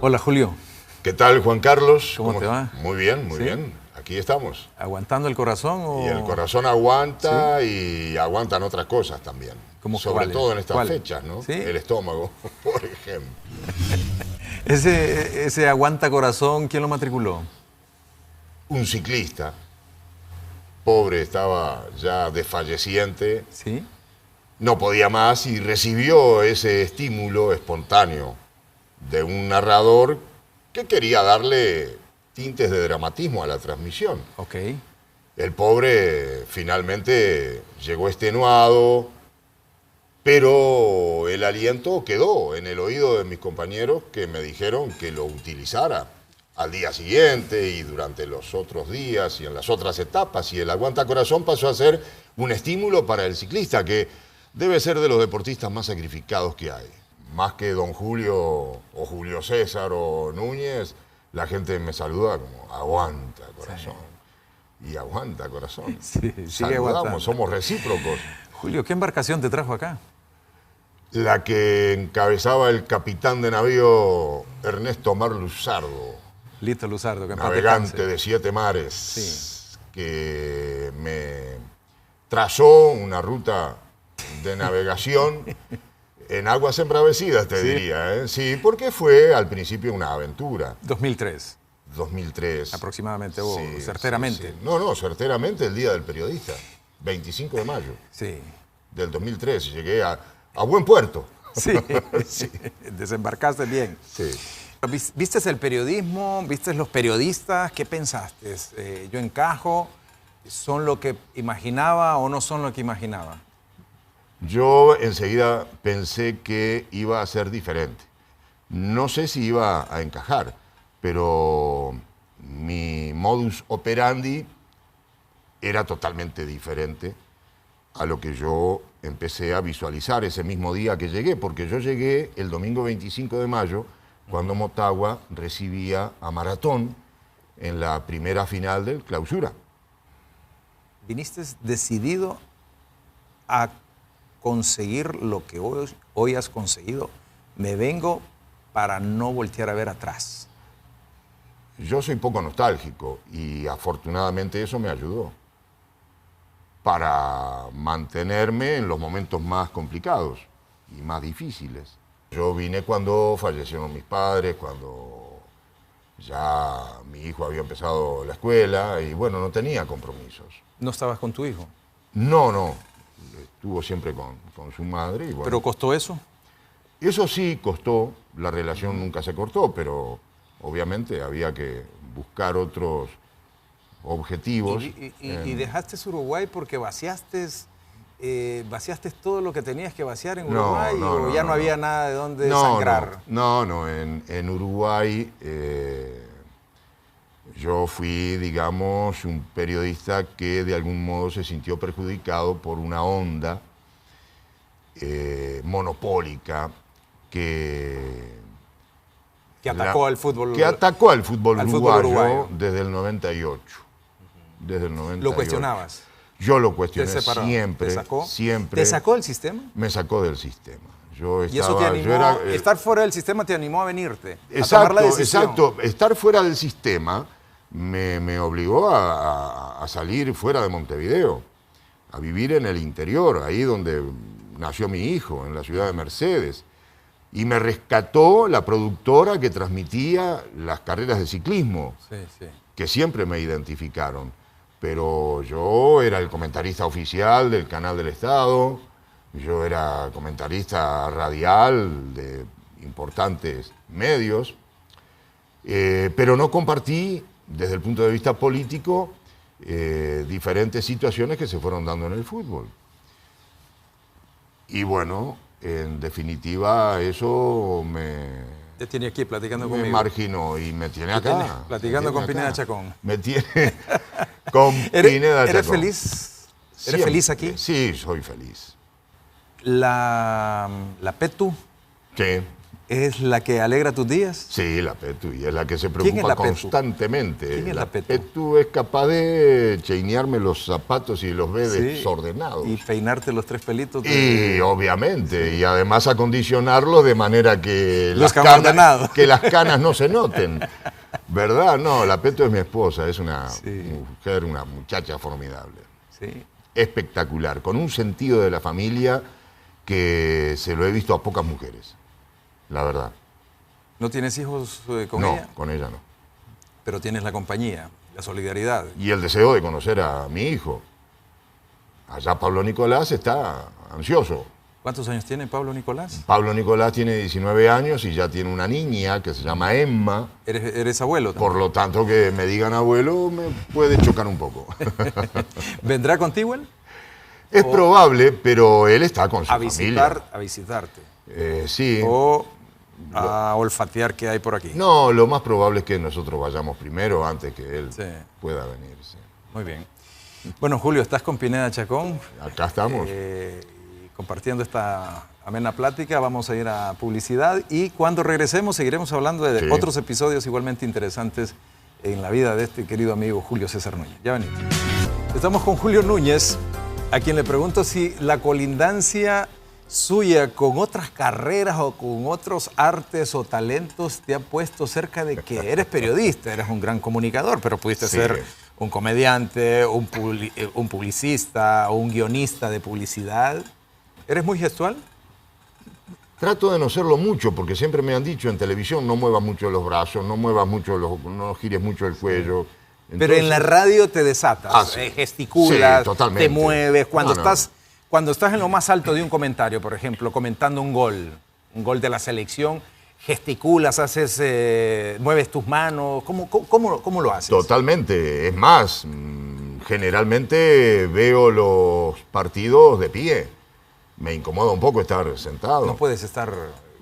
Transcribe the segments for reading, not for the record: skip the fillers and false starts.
Hola, Julio. ¿Qué tal, Juan Carlos? ¿Cómo te va? Muy bien, muy ¿Sí? bien. Aquí estamos. ¿Aguantando el corazón o...? Y el corazón aguanta, ¿sí? Y aguantan otras cosas también. Sobre todo en estas fechas, ¿no? ¿Sí? El estómago, por ejemplo. Ese aguanta corazón, ¿quién lo matriculó? Un ciclista. Pobre, estaba ya desfalleciente. ¿Sí? No podía más y recibió ese estímulo espontáneo de un narrador que quería darle tintes de dramatismo a la transmisión. Ok. El pobre finalmente llegó extenuado, pero el aliento quedó en el oído de mis compañeros que me dijeron que lo utilizara al día siguiente y durante los otros días y en las otras etapas. Y el aguanta corazón pasó a ser un estímulo para el ciclista, que debe ser de los deportistas más sacrificados que hay. Más que don Julio o Julio César o Núñez, la gente me saluda como aguanta corazón. Sí. Y aguanta corazón. Sí, saludamos, somos recíprocos. Julio, ¿qué embarcación te trajo acá? La que encabezaba el capitán de navío Ernesto Omar Luzardo. Lito Luzardo, que navegante de 7 mares, sí, que me trazó una ruta de navegación en aguas embravecidas, te diría, ¿eh? Sí, porque fue al principio una aventura. 2003. 2003. Aproximadamente, o certeramente. Sí. No, certeramente el Día del Periodista, 25 de mayo. Sí. Del 2003. Llegué a buen puerto. Sí, sí. Desembarcaste bien. Sí. ¿Viste el periodismo? ¿Viste los periodistas? ¿Qué pensaste? ¿Yo encajo? ¿Son lo que imaginaba o no son lo que imaginaba? Yo enseguida pensé que iba a ser diferente. No sé si iba a encajar, pero mi modus operandi era totalmente diferente a lo que yo empecé a visualizar ese mismo día que llegué, porque yo llegué el domingo 25 de mayo, cuando Motagua recibía a Maratón en la primera final del Clausura. ¿Viniste decidido a conseguir lo que hoy has conseguido? Me vengo para no voltear a ver atrás. Yo soy poco nostálgico y afortunadamente eso me ayudó para mantenerme en los momentos más complicados y más difíciles. Yo vine cuando fallecieron mis padres, cuando ya mi hijo había empezado la escuela y bueno, no tenía compromisos. ¿No estabas con tu hijo? No. Estuvo siempre con su madre. Y bueno, ¿pero costó eso? Eso sí costó, la relación nunca se cortó, pero obviamente había que buscar otros objetivos. ¿Y dejaste Uruguay porque vaciaste todo lo que tenías que vaciar en Uruguay o ya no había nada de dónde sangrar? No, en Uruguay yo fui, digamos, un periodista que de algún modo se sintió perjudicado por una onda monopólica que atacó al fútbol. Que atacó al fútbol uruguayo, uruguayo desde el 98. Desde el 98. ¿Lo cuestionabas? Yo lo cuestioné siempre. ¿Te sacó? Siempre. ¿Te sacó del sistema? Me sacó del sistema. ¿Y eso te animó? Estar fuera del sistema te animó a venirte, exacto, a tomar la decisión. Exacto. Estar fuera del sistema me obligó a salir fuera de Montevideo, a vivir en el interior, ahí donde nació mi hijo, en la ciudad de Mercedes. Y me rescató la productora que transmitía las carreras de ciclismo, que siempre me identificaron. Pero yo era el comentarista oficial del Canal del Estado, yo era comentarista radial de importantes medios, pero no compartí, desde el punto de vista político, diferentes situaciones que se fueron dando en el fútbol. Y bueno, en definitiva, eso te tiene aquí platicando conmigo. Me marginó y me tiene acá. Platicando con Pineda Chacón. Me tiene con Pineda Chacón. ¿Eres feliz? ¿Eres feliz aquí? Sí, soy feliz. ¿La PETU? Sí. ¿Es la que alegra tus días? Sí, la Petu, y es la que se ¿Quién es preocupa la Petu? constantemente. ¿Quién es la Petu? Petu es capaz de cheinearme los zapatos y los ve Sí, desordenados. y peinarte los 3 pelitos. Y obviamente, y además acondicionarlos de manera que que las canas no se noten. ¿Verdad? No, la Petu es mi esposa, es una mujer, una muchacha formidable. Sí. Espectacular, con un sentido de la familia que se lo he visto a pocas mujeres, la verdad. ¿No tienes hijos con ella? No, con ella no. Pero tienes la compañía, la solidaridad. Y el deseo de conocer a mi hijo. Allá Pablo Nicolás está ansioso. ¿Cuántos años tiene Pablo Nicolás? Pablo Nicolás tiene 19 años y ya tiene una niña que se llama Emma. ¿Eres abuelo también? Por lo tanto, que me digan abuelo me puede chocar un poco. ¿Vendrá contigo él? Es probable, pero él está con su familia. A visitarte. Sí. O a olfatear qué hay por aquí. No, lo más probable es que nosotros vayamos primero antes que él pueda venir. Sí. Muy bien. Bueno, Julio, estás con Pineda Chacón. Acá estamos. Compartiendo esta amena plática. Vamos a ir a publicidad y cuando regresemos seguiremos hablando de otros episodios igualmente interesantes en la vida de este querido amigo Julio César Núñez. Ya venimos. Estamos con Julio Núñez, a quien le pregunto si la colindancia suya con otras carreras o con otros artes o talentos te ha puesto cerca de que eres periodista, eres un gran comunicador, pero pudiste ser un comediante, un publicista o un guionista de publicidad. ¿Eres muy gestual? Trato de no serlo mucho, porque siempre me han dicho en televisión no muevas mucho los brazos, no muevas mucho no gires mucho el cuello. Entonces, pero en la radio te desatas, gesticulas, te mueves. Cuando estás en lo más alto de un comentario, por ejemplo, comentando un gol de la selección, gesticulas, mueves tus manos, ¿cómo lo haces? Totalmente, es más, generalmente veo los partidos de pie. Me incomoda un poco estar sentado. No puedes estar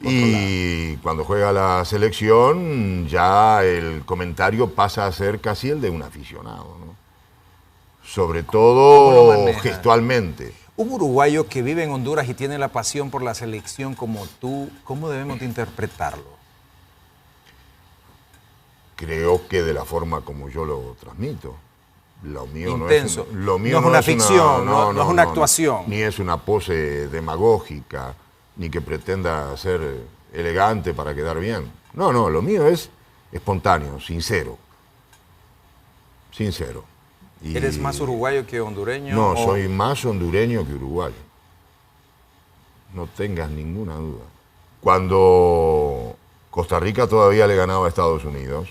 Y cuando juega la selección, ya el comentario pasa a ser casi el de un aficionado, ¿no? Sobre todo gestualmente. Un uruguayo que vive en Honduras y tiene la pasión por la selección como tú, ¿cómo debemos de interpretarlo? Creo que de la forma como yo lo transmito. Lo mío intenso. No es una ficción, no es una actuación. Ni es una pose demagógica, ni que pretenda ser elegante para quedar bien. No, lo mío es espontáneo, sincero. Sincero. Y ¿eres más uruguayo que hondureño? No, soy más hondureño que uruguayo. No tengas ninguna duda. Cuando Costa Rica todavía le ganaba a Estados Unidos,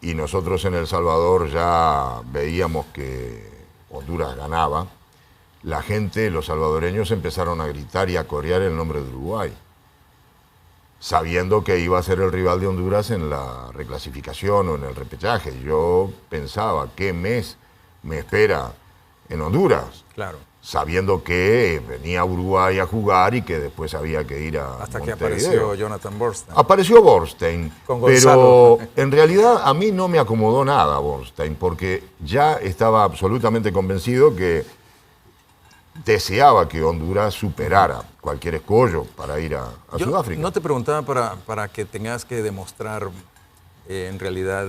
y nosotros en El Salvador ya veíamos que Honduras ganaba, la gente, los salvadoreños, empezaron a gritar y a corear el nombre de Uruguay, sabiendo que iba a ser el rival de Honduras en la reclasificación o en el repechaje. Yo pensaba, ¿qué mes me espera en Honduras? Claro. Sabiendo que venía a Uruguay a jugar y que después había que ir a hasta Montevideo. Que apareció Jonathan Bornstein. Apareció Bornstein, pero en realidad a mí no me acomodó nada Bornstein, porque ya estaba absolutamente convencido que deseaba que Honduras superara cualquier escollo para ir a Sudáfrica. No te preguntaba para que tengas que demostrar en realidad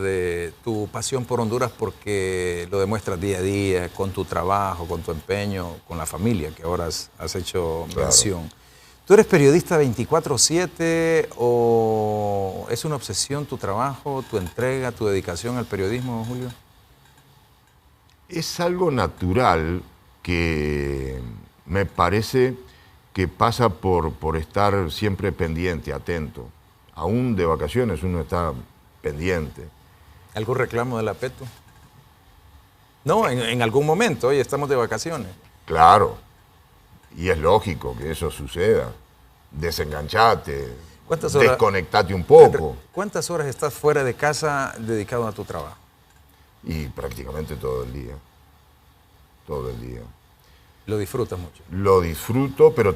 tu pasión por Honduras, porque lo demuestras día a día con tu trabajo, con tu empeño, con la familia que ahora has hecho mención. ¿Tú eres periodista 24/7 o es una obsesión tu trabajo, tu entrega, tu dedicación al periodismo, Julio? Es algo natural que me parece que pasa por estar siempre pendiente, atento. Aún de vacaciones uno está pendiente. ¿Algún reclamo de la Petu? No, en algún momento, hoy estamos de vacaciones. Claro, y es lógico que eso suceda. Desenganchate, desconectate un poco. ¿Cuántas horas estás fuera de casa dedicado a tu trabajo? Y prácticamente todo el día. Todo el día. ¿Lo disfrutas mucho? Lo disfruto, pero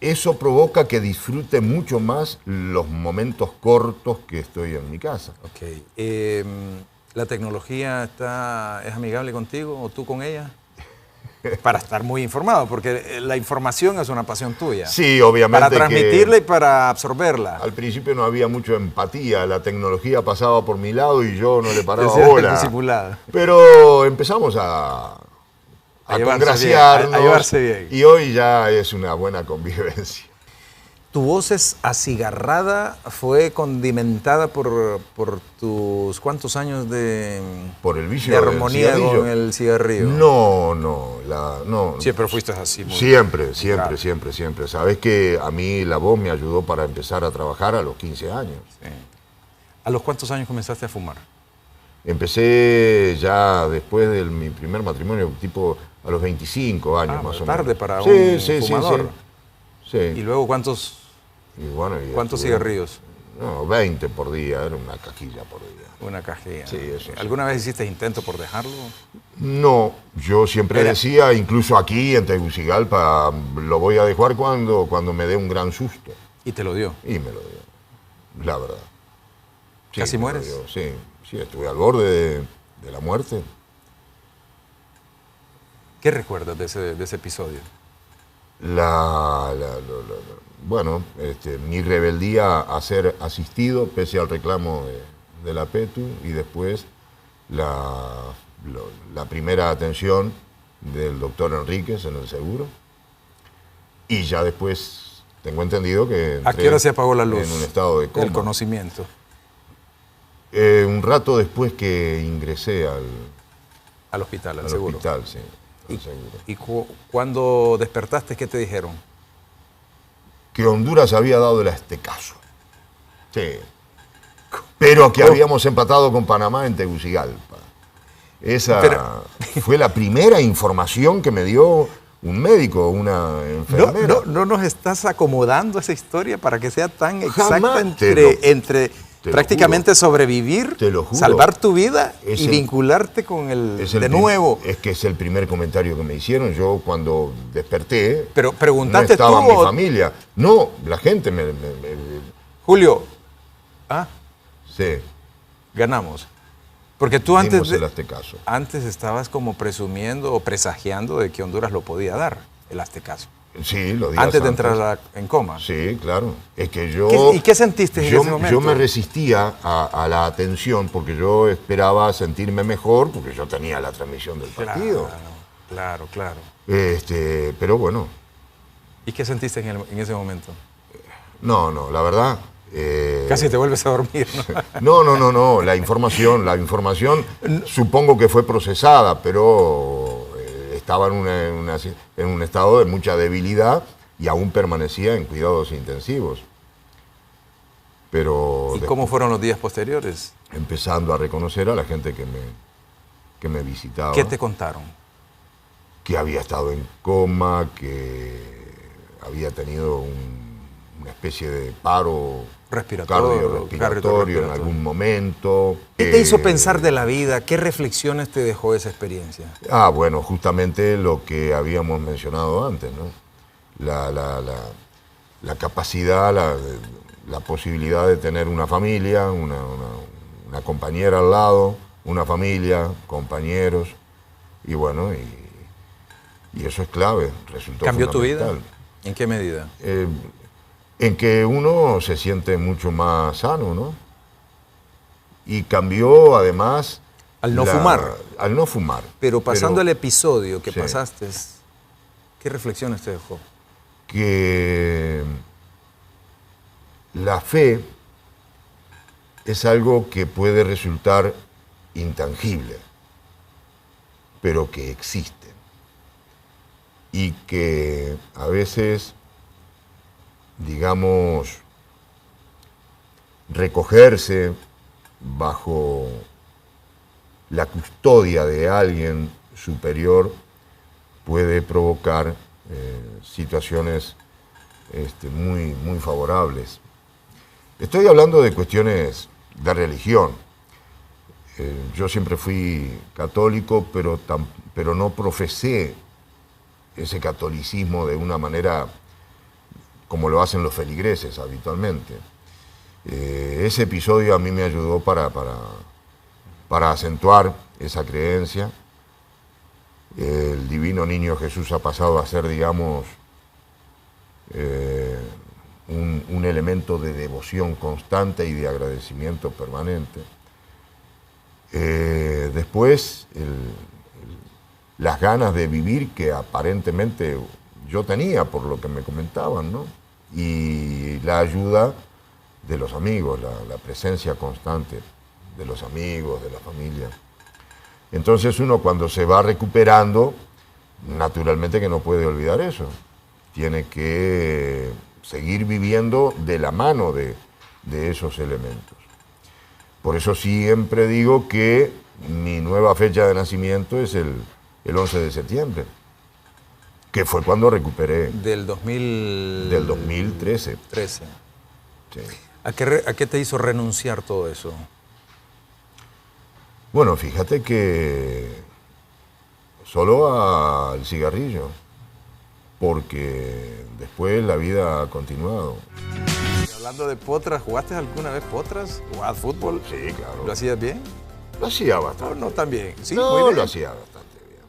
eso provoca que disfrute mucho más los momentos cortos que estoy en mi casa. Ok. ¿La tecnología es amigable contigo o tú con ella? Para estar muy informado, porque la información es una pasión tuya. Sí, obviamente. Para transmitirla y para absorberla. Al principio no había mucha empatía, la tecnología pasaba por mi lado y yo no le paraba Ese era el bola. disimulado. Pero empezamos a congraciarnos, a llevarse bien. y hoy ya es una buena convivencia. Tu voz es acigarrada, fue condimentada por tus cuántos años Por el vicio de armonía del cigarrillo. con el cigarrillo. No. Siempre fuiste así. Siempre. Sabes que a mí la voz me ayudó para empezar a trabajar a los 15 años. Sí. ¿A los cuántos años comenzaste a fumar? Empecé ya después de mi primer matrimonio, tipo a los 25 años más o menos. Tarde para un fumador. Sí. ¿Y luego cuántos cigarrillos? No, 20 por día, era una cajilla por día. Una cajilla. Sí, eso sí. ¿Alguna vez hiciste intento por dejarlo? No, yo siempre decía, incluso aquí en Tegucigalpa, lo voy a dejar cuando me dé un gran susto. ¿Y te lo dio? Y me lo dio, la verdad. Sí, ¿Casi mueres? Sí, estuve al borde de la muerte. ¿Qué recuerdas de ese episodio? Bueno, mi rebeldía a ser asistido pese al reclamo de la PETU, y después la primera atención del doctor Enríquez en el seguro, y ya después tengo entendido que ¿A qué hora se apagó la luz? En un estado de coma. El conocimiento. Un rato después que ingresé al hospital, al seguro. Hospital, sí. ¿Y cuando despertaste, qué te dijeron? Que Honduras había dado el aztecaso. Sí. Pero que habíamos empatado con Panamá en Tegucigalpa. Esa fue la primera información que me dio un médico, una enfermera. ¿No nos estás acomodando esa historia para que sea tan exacta Jamás, entre prácticamente sobrevivir, salvar tu vida y vincularte con nuevo? Es que es el primer comentario que me hicieron. Yo cuando desperté, pero preguntaste no estaba tú, mi familia. No, la gente me... Julio, sí. Ganamos. Porque tú antes estabas como presumiendo o presagiando de que Honduras lo podía dar, el aztecaso. Sí, lo días antes de entrar en coma. Sí, claro. Es que yo... ¿Y qué sentiste en ese momento? Yo me resistía a la atención porque yo esperaba sentirme mejor porque yo tenía la transmisión del partido. Claro. Pero bueno. ¿Y qué sentiste en ese momento? No, la verdad... Casi te vuelves a dormir, ¿no? No. La información supongo que fue procesada, pero estaba en un estado de mucha debilidad y aún permanecía en cuidados intensivos. Pero ¿Y cómo fueron los días posteriores? Empezando a reconocer a la gente que me visitaba. ¿Qué te contaron? Que había estado en coma, que había tenido una especie de paro cardiorrespiratorio en algún momento. ¿Qué te hizo pensar de la vida? ¿Qué reflexiones te dejó esa experiencia? Bueno, justamente lo que habíamos mencionado antes, ¿no? La capacidad, la posibilidad de tener una familia, una compañera al lado, una familia, compañeros, y bueno, y eso es clave, resultó ¿Cambió tu vida? fundamental. ¿En qué medida? En que uno se siente mucho más sano, ¿no? Y cambió además... Al no fumar. Al no fumar. Pero pasando el episodio que pasaste, ¿qué reflexiones te dejó? Que la fe es algo que puede resultar intangible, pero que existe. Y que a veces, digamos, recogerse bajo la custodia de alguien superior puede provocar situaciones muy, muy favorables. Estoy hablando de cuestiones de religión. Yo siempre fui católico, pero no profesé ese catolicismo de una manera como lo hacen los feligreses habitualmente. Ese episodio a mí me ayudó para acentuar esa creencia El divino niño Jesús ha pasado a ser, digamos, un elemento de devoción constante y de agradecimiento permanente. Después, las ganas de vivir que aparentemente yo tenía, por lo que me comentaban, ¿no? Y la ayuda de los amigos, la presencia constante de los amigos, de la familia. Entonces uno cuando se va recuperando, naturalmente que no puede olvidar eso. Tiene que seguir viviendo de la mano de esos elementos. Por eso siempre digo que mi nueva fecha de nacimiento es el 11 de septiembre, que fue cuando recuperé. Del 2013. 13. Sí. ¿A qué te hizo renunciar todo eso? Bueno, fíjate que solo al cigarrillo, porque después la vida ha continuado. Hablando de potras, ¿jugaste alguna vez potras? ¿Jugabas fútbol? Sí, claro. ¿Lo hacías bien? Lo hacía bastante. No tan bien. Sí, no, muy bien. lo hacía bastante bien.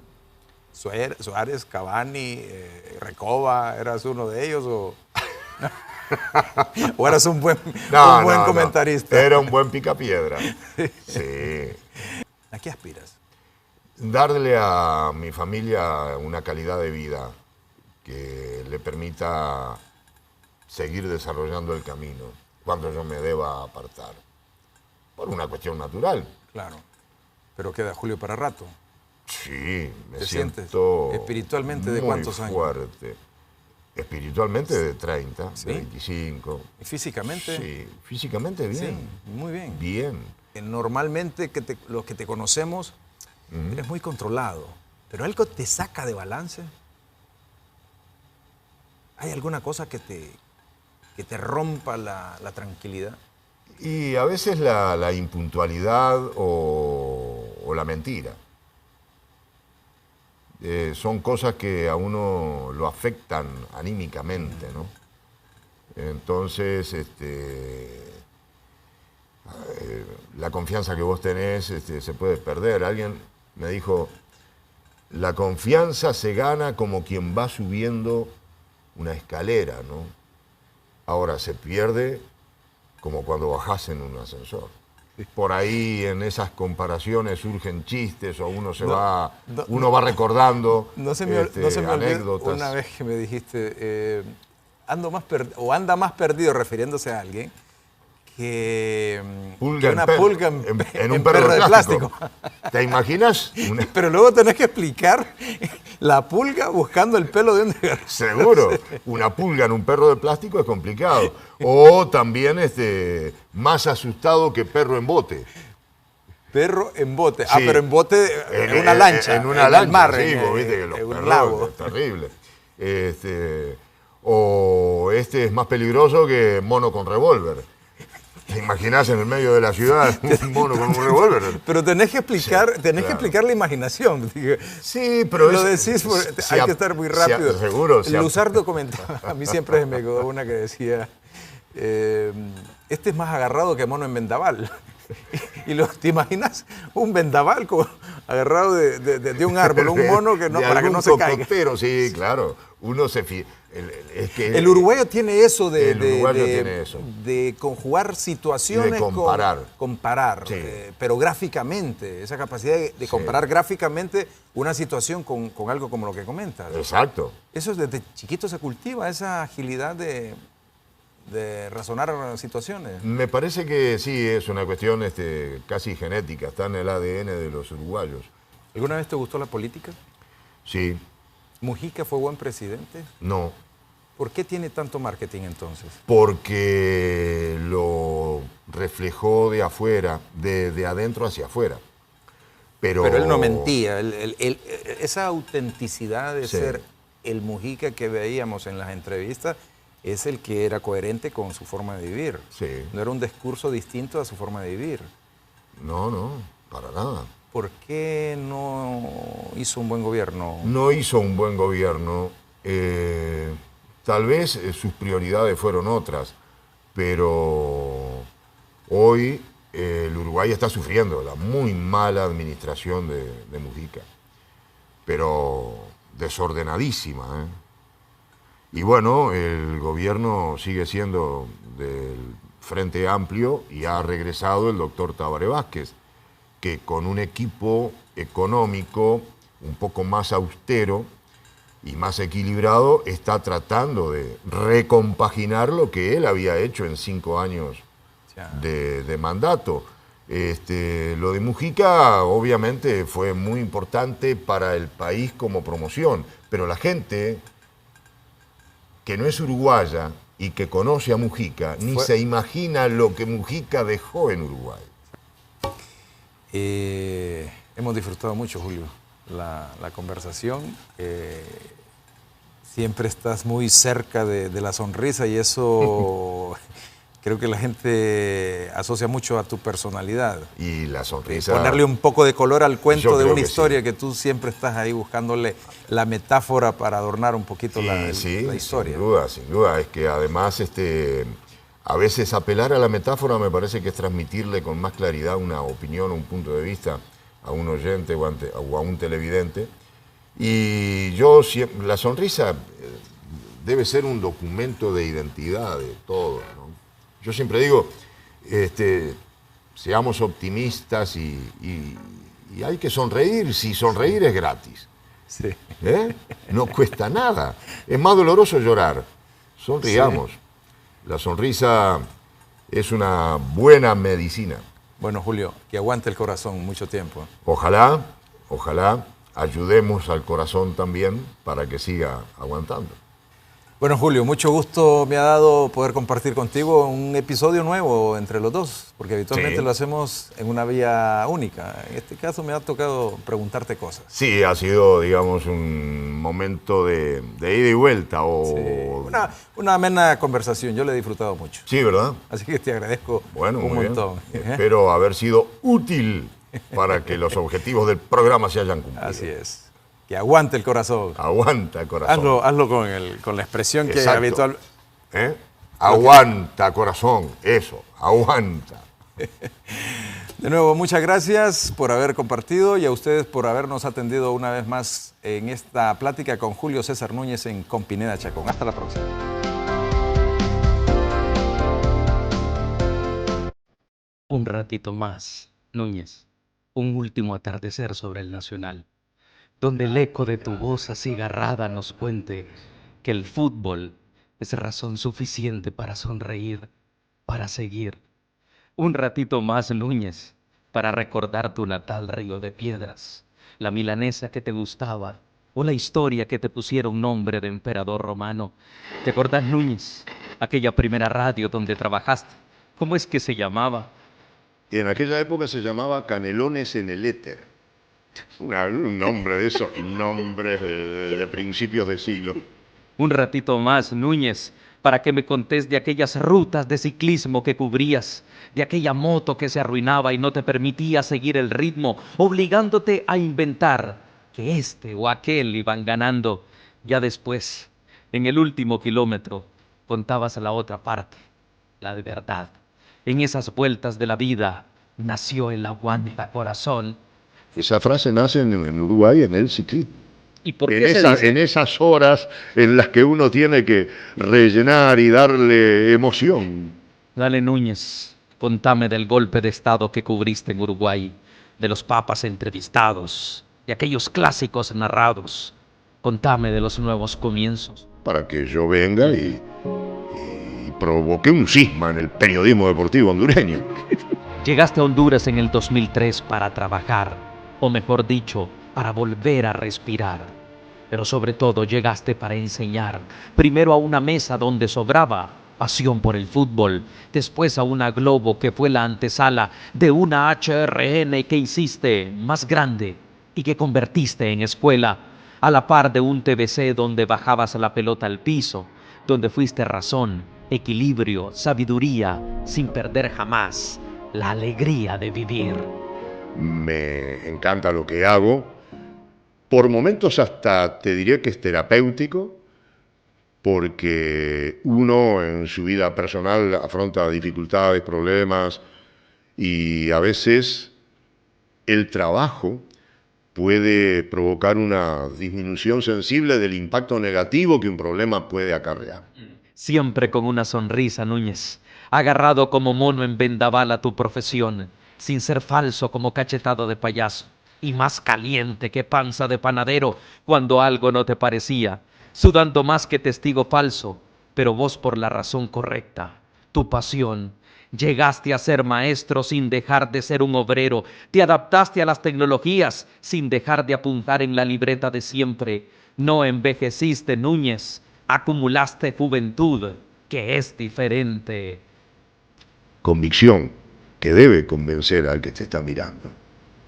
Suárez, Cavani, Recoba, ¿eras uno de ellos o...? ¿O eras un buen comentarista? No. Era un buen picapiedra. Sí. ¿A qué aspiras? Darle a mi familia una calidad de vida que le permita seguir desarrollando el camino cuando yo me deba apartar. Por una cuestión natural. Claro. Pero queda Julio para rato. Sí, me ¿Te siento sientes espiritualmente de cuántos años? Muy fuerte. Espiritualmente de 30, ¿Sí? de 25. ¿Y físicamente? Sí, físicamente bien. Sí, muy bien. Bien. Normalmente los que te conocemos, eres muy controlado, pero algo te saca de balance. ¿Hay alguna cosa que te rompa la tranquilidad? Y a veces la impuntualidad o la mentira. Son cosas que a uno lo afectan anímicamente, ¿no? Entonces, la confianza que vos tenés se puede perder. Alguien me dijo, la confianza se gana como quien va subiendo una escalera, ¿no? Ahora se pierde como cuando bajás en un ascensor. Por ahí en esas comparaciones surgen chistes o uno uno va recordando no se me anécdotas. Olvidó una vez que me dijiste, anda más perdido refiriéndose a alguien que una pulga en un perro de plástico. ¿Te imaginas? Pero luego tenés que explicar la pulga buscando el pelo de un agarrar. Seguro, una pulga en un perro de plástico es complicado. O también más asustado que perro en bote. Perro en bote. Sí. Pero en bote en una lancha. En una lancha, el mar, sí, vos viste que los en un perros lago. es terrible. O es más peligroso que mono con revólver. ¿Te imaginás en el medio de la ciudad un mono con un revólver? Pero tenés que explicar, Sí, que explicar la imaginación. Sí, pero lo decís, hay que estar muy rápido. Seguro. Luzardo comentaba, a mí siempre me quedó una que decía, este es más agarrado que mono en vendaval. ¿Te imaginas un vendaval agarrado de un árbol, un mono que para que no se caiga? Sí, claro. Uno se el uruguayo tiene eso tiene eso. De conjugar situaciones. Y de comparar. Comparar, sí. Pero gráficamente, esa capacidad de comparar gráficamente una situación con algo como lo que comentas. Exacto. Eso desde chiquito se cultiva, esa agilidad de razonar situaciones. Me parece que sí, es una cuestión casi genética, está en el ADN de los uruguayos. ¿Alguna vez te gustó la política? Sí. ¿Mujica fue buen presidente? No. ¿Por qué tiene tanto marketing entonces? Porque lo reflejó de afuera, de adentro hacia afuera. Pero él no mentía, esa autenticidad de sí. ser el Mujica que veíamos en las entrevistas es el que era coherente con su forma de vivir. Sí. No era un discurso distinto a su forma de vivir. No, para nada. ¿Por qué no hizo un buen gobierno? No hizo un buen gobierno. Tal vez sus prioridades fueron otras, pero hoy el Uruguay está sufriendo la muy mala administración de Mujica. pero desordenadísima, ¿eh? Y bueno, el gobierno sigue siendo del Frente Amplio y ha regresado el doctor Tabaré Vázquez, que con un equipo económico un poco más austero y más equilibrado está tratando de recompaginar lo que él había hecho en 5 años de mandato. Lo de Mujica obviamente fue muy importante para el país como promoción, pero la gente que no es uruguaya y que conoce a Mujica ni se imagina lo que Mujica dejó en Uruguay. Hemos disfrutado mucho, Julio, la conversación. Siempre estás muy cerca de la sonrisa y eso creo que la gente asocia mucho a tu personalidad. Y la sonrisa... Ponerle un poco de color al cuento de una historia sí. Que tú siempre estás ahí buscándole la metáfora para adornar un poquito la historia. Sin duda. Es que además a veces apelar a la metáfora me parece que es transmitirle con más claridad una opinión, un punto de vista a un oyente o a un televidente. Y la sonrisa debe ser un documento de identidad de todos, ¿no? Yo siempre digo, seamos optimistas y hay que sonreír, si sonreír es gratis. Sí. No cuesta nada. Es más doloroso llorar. Sonriamos. Sí. La sonrisa es una buena medicina. Bueno, Julio, que aguante el corazón mucho tiempo. Ojalá ayudemos al corazón también para que siga aguantando. Bueno, Julio, mucho gusto me ha dado poder compartir contigo un episodio nuevo entre los dos, porque habitualmente lo hacemos en una vía única. En este caso me ha tocado preguntarte cosas. Sí, ha sido, digamos, un momento de ida y vuelta. Una amena conversación, yo le he disfrutado mucho. Sí, ¿verdad? Así que te agradezco un montón. Espero haber sido útil para que los objetivos del programa se hayan cumplido. Así es. Que aguante el corazón. Aguanta el corazón. Hazlo con la expresión que es habitual. Aguanta, corazón. Eso, aguanta. De nuevo, muchas gracias por haber compartido y a ustedes por habernos atendido una vez más en esta plática con Julio César Núñez en Con Pineda Chacón. Hasta la próxima. Un ratito más, Núñez. Un último atardecer sobre el Nacional, donde el eco de tu voz acigarrada nos cuente que el fútbol es razón suficiente para sonreír, para seguir. Un ratito más, Núñez, para recordar tu natal Río de Piedras, la milanesa que te gustaba, o la historia que te pusieron nombre de emperador romano. ¿Te acordás, Núñez, aquella primera radio donde trabajaste? ¿Cómo es que se llamaba? Y en aquella época se llamaba Canelones en el Éter. Un nombre de esos nombres de principios de siglo. Un ratito más, Núñez, para que me contés de aquellas rutas de ciclismo que cubrías, de aquella moto que se arruinaba y no te permitía seguir el ritmo, obligándote a inventar que este o aquel iban ganando. Ya después, en el último kilómetro, contabas la otra parte, la de verdad. En esas vueltas de la vida nació el aguanta corazón. Esa frase nace en Uruguay, en el ciclismo. ¿Y por qué se dice? En esas horas en las que uno tiene que rellenar y darle emoción. Dale, Núñez, contame del golpe de estado que cubriste en Uruguay, de los papas entrevistados, de aquellos clásicos narrados. Contame de los nuevos comienzos. Para que yo venga y provoque un cisma en el periodismo deportivo hondureño. Llegaste a Honduras en el 2003 para trabajar, o mejor dicho, para volver a respirar. Pero sobre todo llegaste para enseñar, primero a una mesa donde sobraba pasión por el fútbol, después a una Globo que fue la antesala de una HRN que hiciste más grande y que convertiste en escuela, a la par de un TVC donde bajabas la pelota al piso, donde fuiste razón, equilibrio, sabiduría, sin perder jamás la alegría de vivir. Me encanta lo que hago. Por momentos hasta te diría que es terapéutico, porque uno en su vida personal afronta dificultades, problemas, y a veces el trabajo puede provocar una disminución sensible del impacto negativo que un problema puede acarrear. Siempre con una sonrisa, Núñez, agarrado como mono en vendaval a tu profesión, sin ser falso como cachetado de payaso, y más caliente que panza de panadero cuando algo no te parecía, sudando más que testigo falso, pero vos por la razón correcta, tu pasión. Llegaste a ser maestro sin dejar de ser un obrero, te adaptaste a las tecnologías sin dejar de apuntar en la libreta de siempre. No envejeciste, Núñez, acumulaste juventud, que es diferente. Convicción que debe convencer al que te está mirando.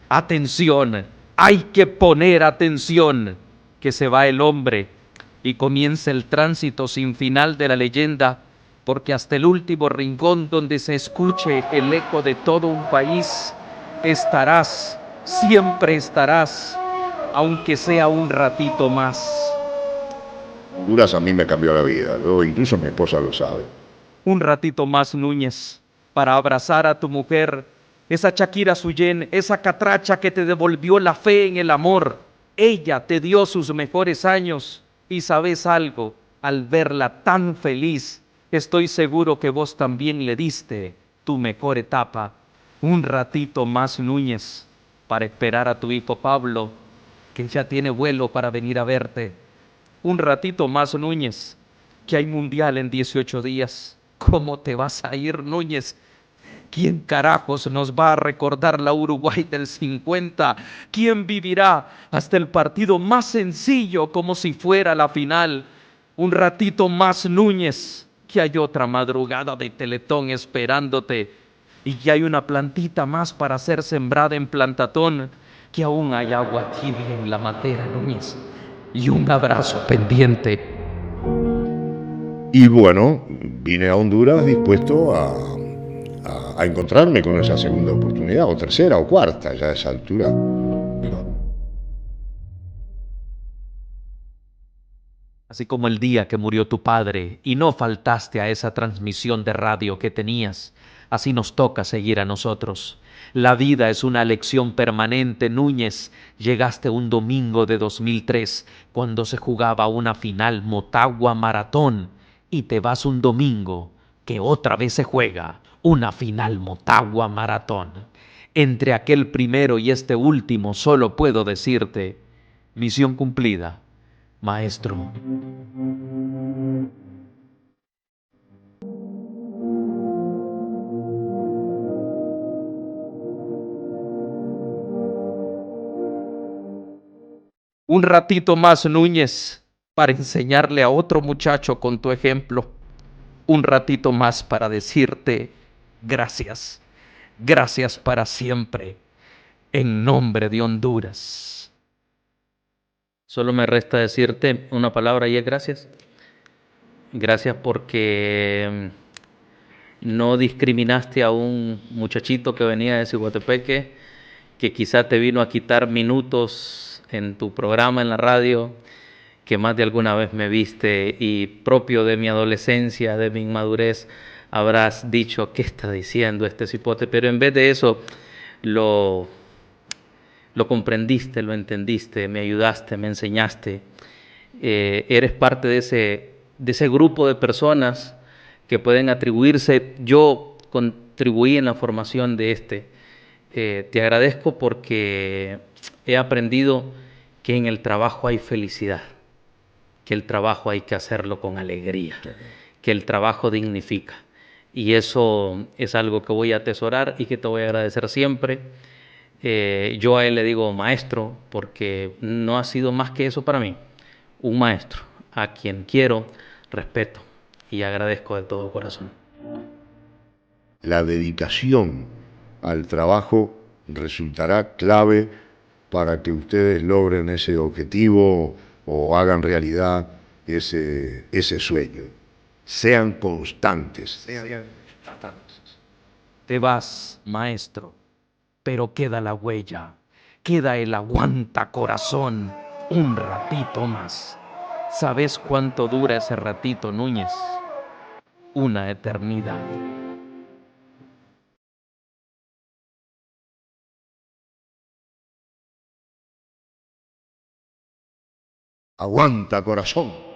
Atención, hay que poner atención, que se va el hombre y comienza el tránsito sin final de la leyenda, porque hasta el último rincón donde se escuche el eco de todo un país, estarás, siempre estarás, aunque sea un ratito más. Honduras a mí me cambió la vida, incluso mi esposa lo sabe. Un ratito más, Núñez, para abrazar a tu mujer, esa Shakira Suyen, esa catracha que te devolvió la fe en el amor. Ella te dio sus mejores años y sabes algo, al verla tan feliz, estoy seguro que vos también le diste tu mejor etapa. Un ratito más, Núñez, para esperar a tu hijo Pablo, que ya tiene vuelo para venir a verte. Un ratito más, Núñez, que hay mundial en 18 días. ¿Cómo te vas a ir, Núñez? ¿Quién carajos nos va a recordar la Uruguay del 50? ¿Quién vivirá hasta el partido más sencillo como si fuera la final? Un ratito más, Núñez, que hay otra madrugada de Teletón esperándote y que hay una plantita más para ser sembrada en Plantatón, que aún hay agua tibia en la matera, Núñez, y un abrazo pendiente. Y bueno, vine a Honduras dispuesto a encontrarme con esa segunda oportunidad, o tercera o cuarta, ya a esa altura. Así como el día que murió tu padre y no faltaste a esa transmisión de radio que tenías, así nos toca seguir a nosotros. La vida es una lección permanente, Núñez. Llegaste un domingo de 2003, cuando se jugaba una final Motagua Maratón, y te vas un domingo que otra vez se juega una final Motagua Maratón. Entre aquel primero y este último solo puedo decirte, misión cumplida, maestro. Un ratito más, Núñez, para enseñarle a otro muchacho con tu ejemplo. Un ratito más para decirte gracias. Gracias para siempre. En nombre de Honduras. Solo me resta decirte una palabra y es gracias. Gracias porque no discriminaste a un muchachito que venía de Ciguatepeque, que quizá te vino a quitar minutos en tu programa en la radio, que más de alguna vez me viste y propio de mi adolescencia, de mi inmadurez, habrás dicho, ¿qué está diciendo este cipote? Pero en vez de eso, lo, lo comprendiste, lo entendiste, me ayudaste, me enseñaste. Eres parte de ese grupo de personas que pueden atribuirse. Yo contribuí en la formación de este. Te agradezco porque he aprendido que en el trabajo hay felicidad, que el trabajo hay que hacerlo con alegría, que el trabajo dignifica. Y eso es algo que voy a atesorar y que te voy a agradecer siempre. Yo a él le digo maestro porque no ha sido más que eso para mí, un maestro a quien quiero, respeto y agradezco de todo corazón. La dedicación al trabajo resultará clave para que ustedes logren ese objetivo o hagan realidad ese sueño. Sean constantes. Te vas, maestro, pero queda la huella, queda el aguanta corazón un ratito más. ¿Sabes cuánto dura ese ratito, Núñez? Una eternidad. Aguanta, corazón.